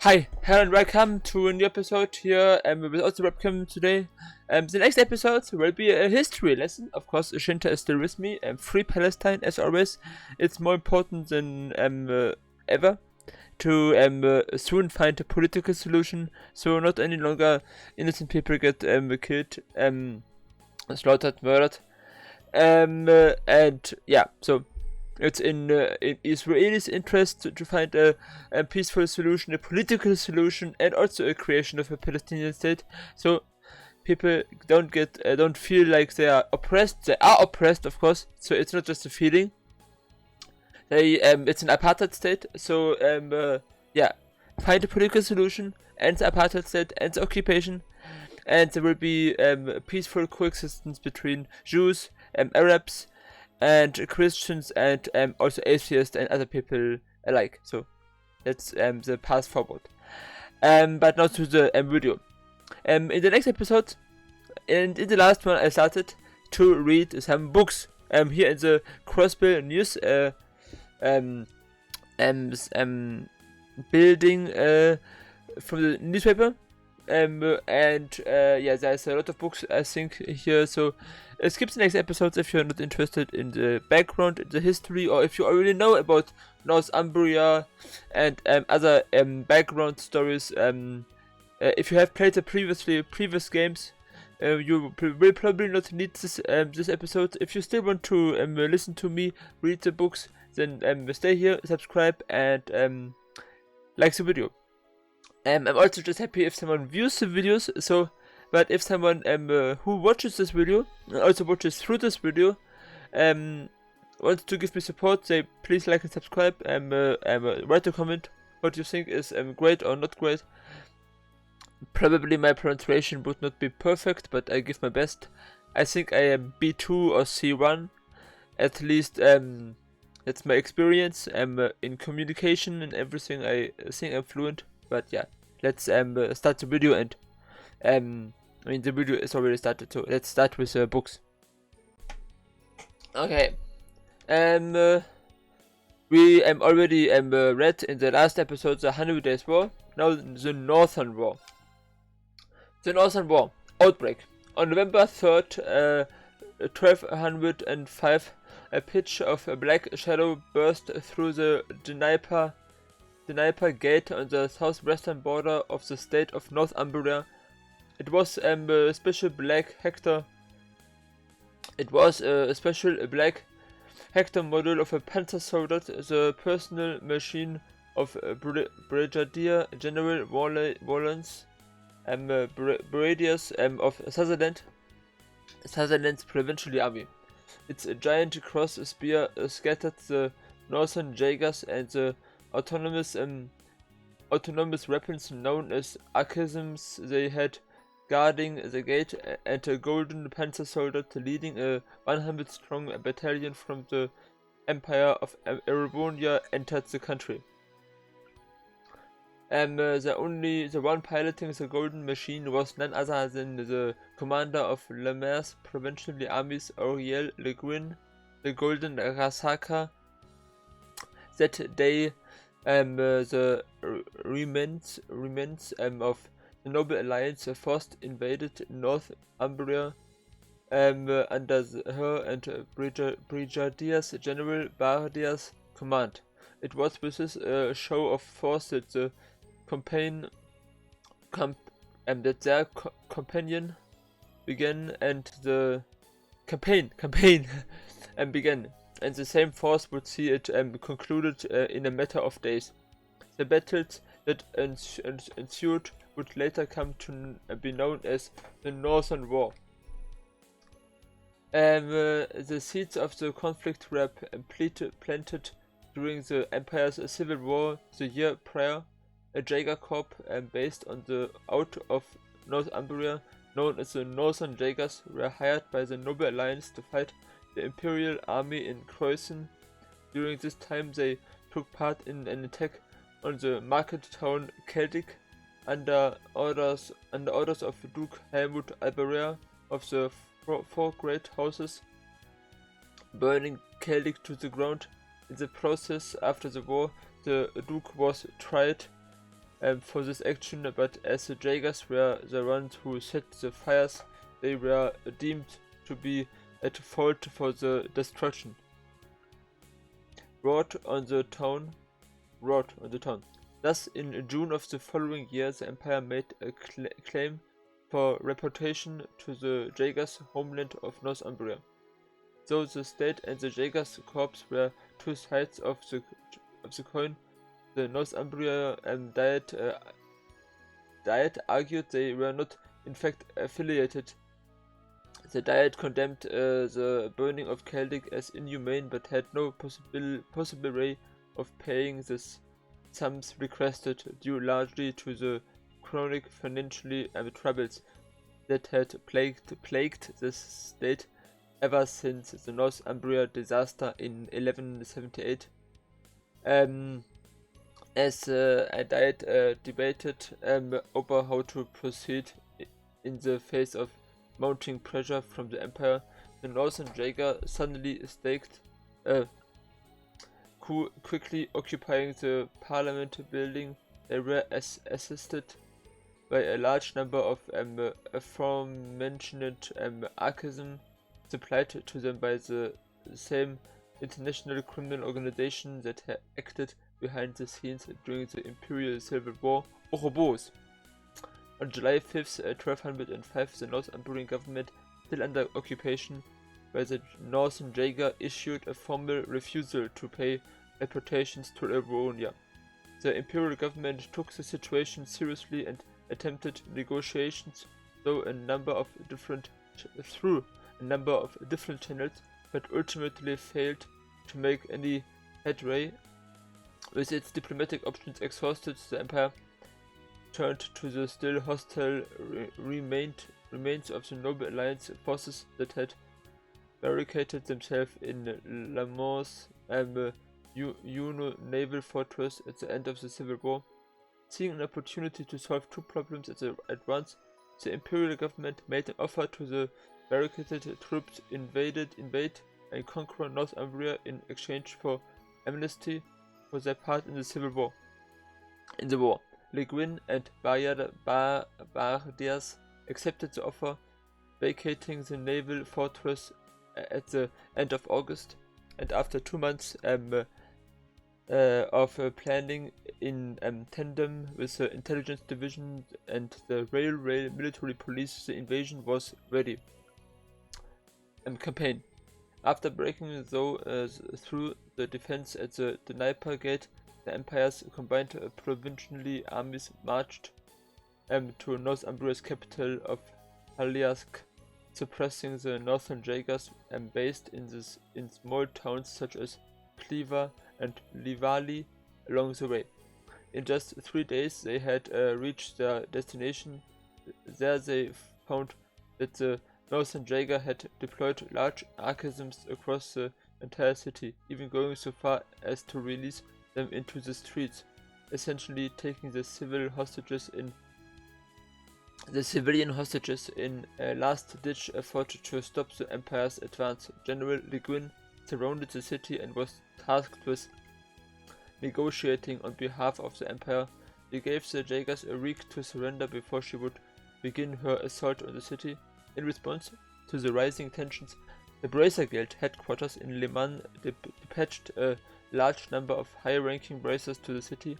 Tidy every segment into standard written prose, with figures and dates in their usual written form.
Hi, hello and welcome to a new episode here with also webcam today. The next episode will be a history lesson. Of course, Shinta is still with me. Free Palestine as always. It's more important than ever to soon find a political solution, so not any longer innocent people get killed, slaughtered, murdered. And yeah, so it's in Israelis' interest to find a peaceful solution, a political solution, and also a creation of a Palestinian state. So people don't feel like they are oppressed. They are oppressed, of course. So it's not just a feeling. It's an apartheid state. So yeah, find a political solution, end the apartheid state, end the occupation, and there will be peaceful coexistence between Jews, Arabs, and Christians, and also atheists and other people alike. So that's the path forward. But now to the video. In the next episode, and in the last one, I started to read some books. Here in the Crossbill News building from the newspaper. Yeah, there's a lot of books I think here, so skip the next episodes if you're not interested in the background, the history, or if you already know about Northumbria and other background stories. If you have played the previous games, you will probably not need this episode. If you still want to listen to me read the books, then stay here, subscribe, and like the video. I'm also just happy if someone views the videos, but if someone who watches this video, and also watches through this video, wants to give me support, say please like and subscribe, write a comment what you think is great or not great. Probably my pronunciation would not be perfect, but I give my best. I think I am B2 or C1, at least that's my experience. In communication and everything I think I'm fluent. But yeah, let's start the video, and I mean the video is already started, so let's start with books. Okay, we already read in the last episode the 100 Days War. Now the Northern War. The Northern War outbreak on November 3rd, 1205. A pitch of a black shadow burst through the Dnieper Gate on the southwestern border of the state of Northumbria. It was a special black Hector. It was a special black Hector model of a Panzer soldier, the personal machine of Brigadier General Wallace Bradius of Sutherland's provincial army. Its giant cross spear scattered the northern Jaegers and the autonomous weapons known as archisms they had guarding the gate, and a golden panzer soldier leading a 100-strong battalion from the Empire of Erebonia entered the country. The one piloting the golden machine was none other than the commander of Lemaire's provincial armies, Auriel Leguin, the Golden Rasaka. That day, the remnants of the Noble Alliance first invaded Northumbria under her and Brigadier General Bardia's command. It was with this show of force that the companion began, and the campaign began. And the same force would see it concluded in a matter of days. The battles that ensued would later come to be known as the Northern War. The seeds of the conflict were planted during the Empire's civil war the year prior. A Jaeger Corps based on the out of Northumbria, known as the Northern Jaegers, were hired by the Noble Alliance to fight the Imperial Army in Croatian. During this time they took part in an attack on the market town Celtic under orders of Duke Helmut Albarea of the four great houses, burning Celtic to the ground. In the process, after the war, the Duke was tried for this action, but as the Jaegers were the ones who set the fires, they were deemed to be at fault for the destruction. Wrought on the town. Thus, in June of the following year, the Empire made a claim for reputation to the Jaegers' homeland of Northumbria. Though the state and the Jaegers' corps were two sides of the coin, the Northumbria Diet argued they were not in fact affiliated. The Diet condemned the burning of Celtic as inhumane, but had no possible way of paying the sums requested, due largely to the chronic financial troubles that had plagued the state ever since the Northumbria disaster in 1178. As a Diet debated over how to proceed in the face of mounting pressure from the Empire, the Northern Jaeger suddenly staked a coup, quickly occupying the Parliament building. They were assisted by a large number of aforementioned archaism supplied to them by the same international criminal organization that had acted behind the scenes during the Imperial Civil War, Ouroboros. On July 5th, 1205, the Northumbrian government, still under occupation by the Northern Jaeger, issued a formal refusal to pay reparations to Livonia. The Imperial government took the situation seriously and attempted negotiations through a number of different channels, but ultimately failed to make any headway. With its diplomatic options exhausted, the Empire turned to the still hostile remains of the Noble Alliance forces that had barricaded themselves in Lamor's Juno naval fortress at the end of the Civil War. Seeing an opportunity to solve two problems at once, the Imperial government made an offer to the barricaded troops invade and conquer Northumbria in exchange for amnesty for their part in the Civil War. In the war, Le Guin and Bardias accepted the offer, vacating the naval fortress at the end of August, and after 2 months of planning in tandem with the intelligence division and the railway military police, the invasion was ready. Campaign. After breaking through the defense at the Dnieper Gate, the Empire's combined provincial armies marched to Northumbria's capital of Haliask, suppressing the Northern Jaegers based in small towns such as Cleaver and Livali along the way. In just 3 days they had reached their destination. There they found that the Northern Jaeger had deployed large archaisms across the entire city, even going so far as to release them into the streets, essentially taking the civilian hostages in a last-ditch effort to stop the Empire's advance. General Le Guin surrounded the city and was tasked with negotiating on behalf of the Empire. He gave the Jaegers a week to surrender before she would begin her assault on the city. In response to the rising tensions, the Bracer Guild headquarters in Le Mans dispatched a large number of high-ranking bracers to the city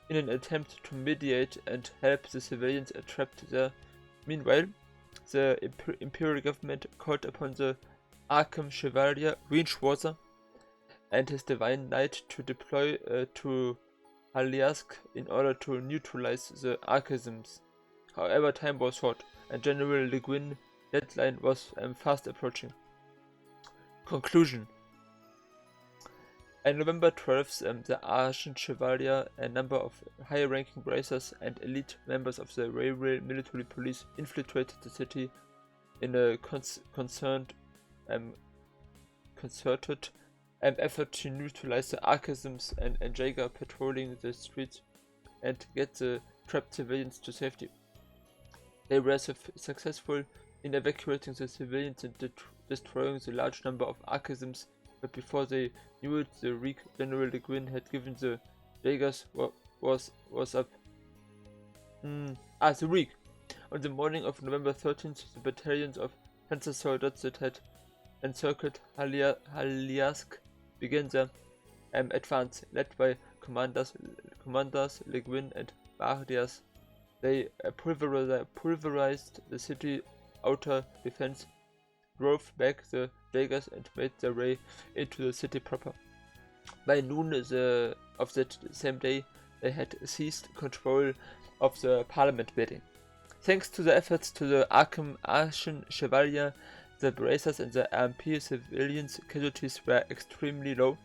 in an attempt to mediate and help the civilians trapped there. Meanwhile, the Imperial government called upon the Arkham Chevalier Rean and his Divine Knight to deploy to Haliask in order to neutralize the archaisms. However, time was short, and General Le Guin's deadline was fast approaching. Conclusion. On November 12th, the Archon Chevalier, a number of high-ranking bracers, and elite members of the railway military police infiltrated the city in a concerted effort to neutralize the archaisms and Jaeger patrolling the streets and get the trapped civilians to safety. They were successful in evacuating the civilians and destroying the large number of archaisms, but before they knew it, the weak General Le Guin had given the Jaegers was up. The week. On the morning of November 13th, the battalions of Panzer soldiers that had encircled Haliask began their advance, led by commanders Le Guin and Bardias. They pulverized the city outer defense, drove back the Jaegers, and made their way into the city proper. By noon of that same day, they had seized control of the Parliament building. Thanks to the efforts to the Archen Chevalier, the bracers and the AMP civilians' casualties were extremely low.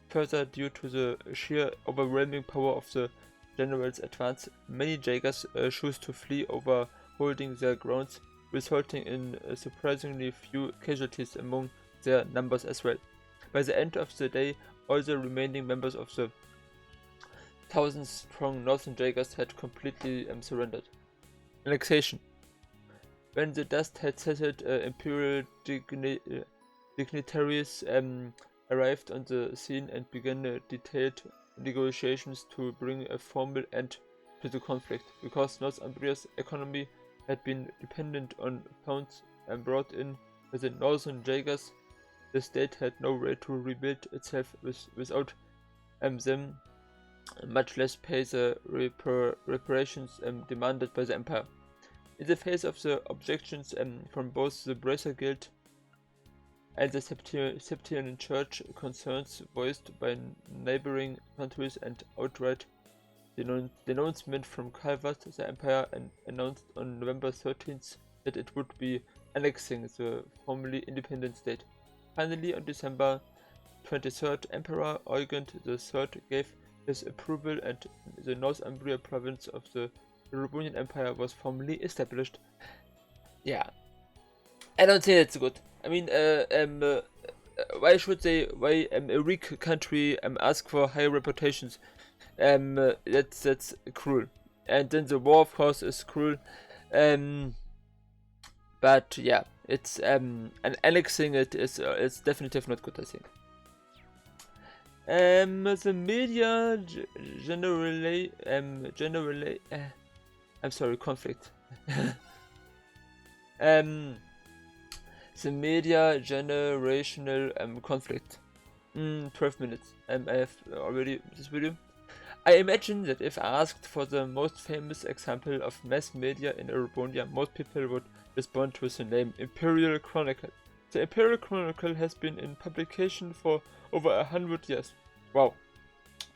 Further, due to the sheer overwhelming power of the general's advance, many Jaegers chose to flee over holding their grounds, resulting in surprisingly few casualties among their numbers as well. By the end of the day, all the remaining members of the 1,000-strong Northern Jaegers had completely surrendered. Annexation. When the dust had settled, imperial dignitaries arrived on the scene and began detailed negotiations to bring a formal end to the conflict. Because Northumbria's economy had been dependent on funds brought in by the Northern Jaegers, the state had no way to rebuild itself without them, much less pay the reparations demanded by the Empire. In the face of the objections from both the Bracer Guild and the Septimian Church, concerns voiced by neighboring countries, and outright denouncement from Calvert, the Empire announced on November 13th that it would be annexing the formerly independent state. Finally, on December 23rd, Emperor Eugen III gave his approval, and the Northumbria province of the Eurobonian Empire was formally established. Yeah, I don't think it's good. I mean, why a weak country ask for high reputations? That's cruel. And then the war, of course, is cruel. But yeah, it's and annexing it is it's definitely not good, I think. The media generally I'm sorry, conflict. The media generational conflict. 12 minutes. I have already this video. I imagine that if asked for the most famous example of mass media in Eurabonia, most people would respond with the name Imperial Chronicle. The Imperial Chronicle has been in publication for over 100 years. Wow.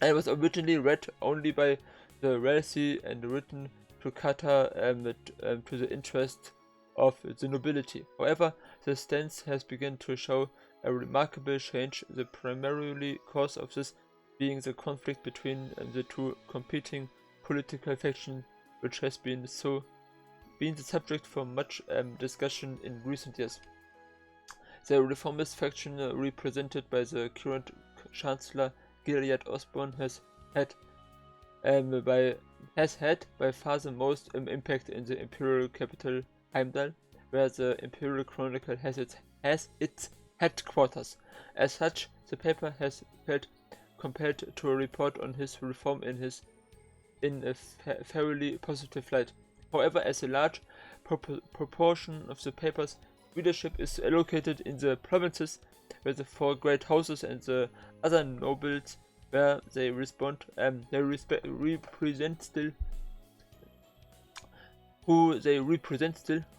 And it was originally read only by the wealthy and written to cater to the interest of the nobility. However, the stance has begun to show a remarkable change, the primary cause of this being the conflict between the two competing political factions, which has been the subject for much discussion in recent years. The reformist faction, represented by the current Chancellor Gilead Osborne, has had by far the most impact in the imperial capital Heimdall, where the Imperial Chronicle has its headquarters. As such, the paper has felt compelled to report on his reform in a fairly positive light. However, as a large proportion of the paper's readership is allocated in the provinces, where the four great houses and the other nobles where they represent still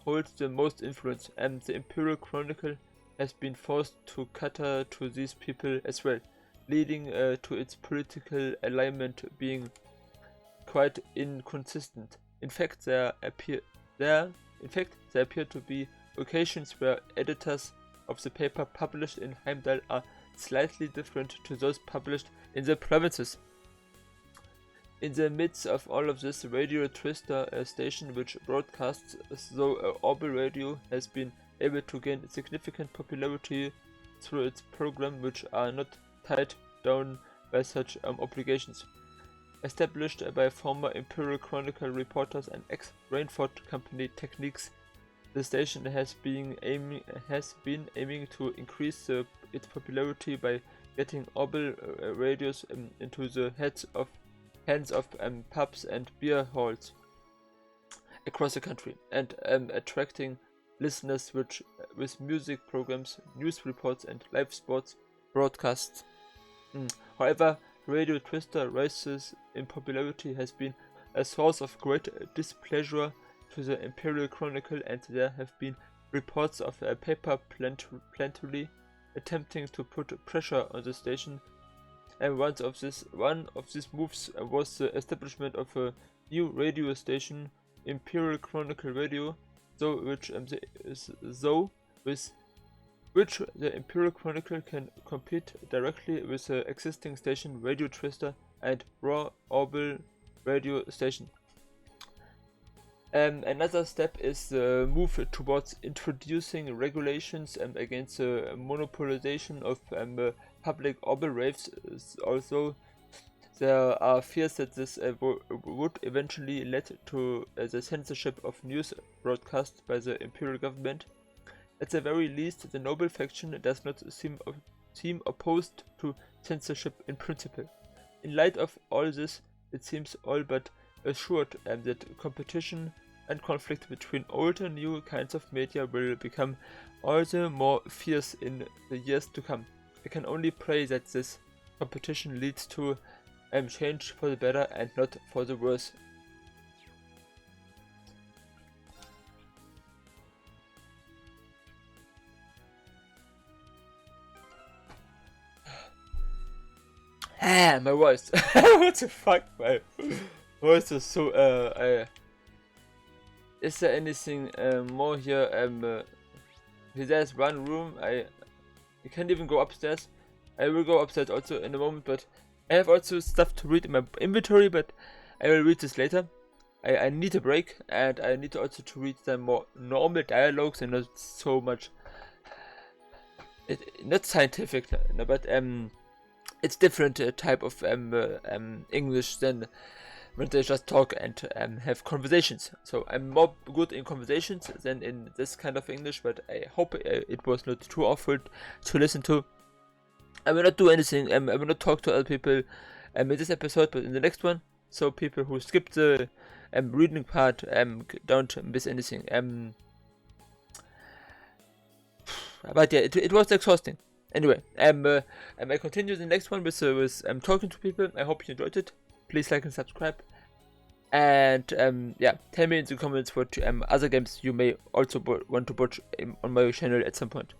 holds the most influence, and the Imperial Chronicle has been forced to cater to these people as well, leading to its political alignment being quite inconsistent. In fact, there appear to be occasions where editors of the paper published in Heimdall are slightly different to those published in the provinces. In the midst of all of this, Radio Twister, a station which broadcasts through Orbital Radio, has been able to gain significant popularity through its programs, which are not tied down by such obligations. Established by former Imperial Chronicle reporters and ex-Rainford Company techniques, the station has been aiming to increase its popularity by getting Orbital radios into the hands of pubs and beer halls. across the country and attracting listeners with music programs, news reports, and live sports broadcasts. However, Radio Twister rises in popularity has been a source of great displeasure to the Imperial Chronicle, and there have been reports of a paper plentifully attempting to put pressure on the station. And one of these moves was the establishment of a new radio station, Imperial Chronicle Radio, with which the Imperial Chronicle can compete directly with the existing station Radio Twister and Raw Orbital radio station. Another step is the move towards introducing regulations against the monopolization of public orbital waves, although there are fears that this would eventually lead to the censorship of news broadcasts by the Imperial government. At the very least, the noble faction does not seem opposed to censorship in principle. In light of all this, it seems all but assured that competition and conflict between old and new kinds of media will become all the more fierce in the years to come. I can only pray that this competition leads to change for the better and not for the worse. My voice. What the fuck, my voice is so is there anything more here? There's one room. I can't even go upstairs. I will go upstairs also in a moment, but I have also stuff to read in my inventory, but I will read this later. I need a break, and I need also to read some more normal dialogues and not so much not scientific, no, but it's different type of English than when they just talk and have conversations. So I'm more good in conversations than in this kind of English, but I hope it was not too awful to listen to. I will not do anything, I will not talk to other people in this episode, but in the next one, so people who skipped the reading part don't miss anything. But yeah, it was exhausting. Anyway, I continue the next one with talking to people. I hope you enjoyed it. Please like and subscribe. And yeah, tell me in the comments what other games you may also want to watch on my channel at some point.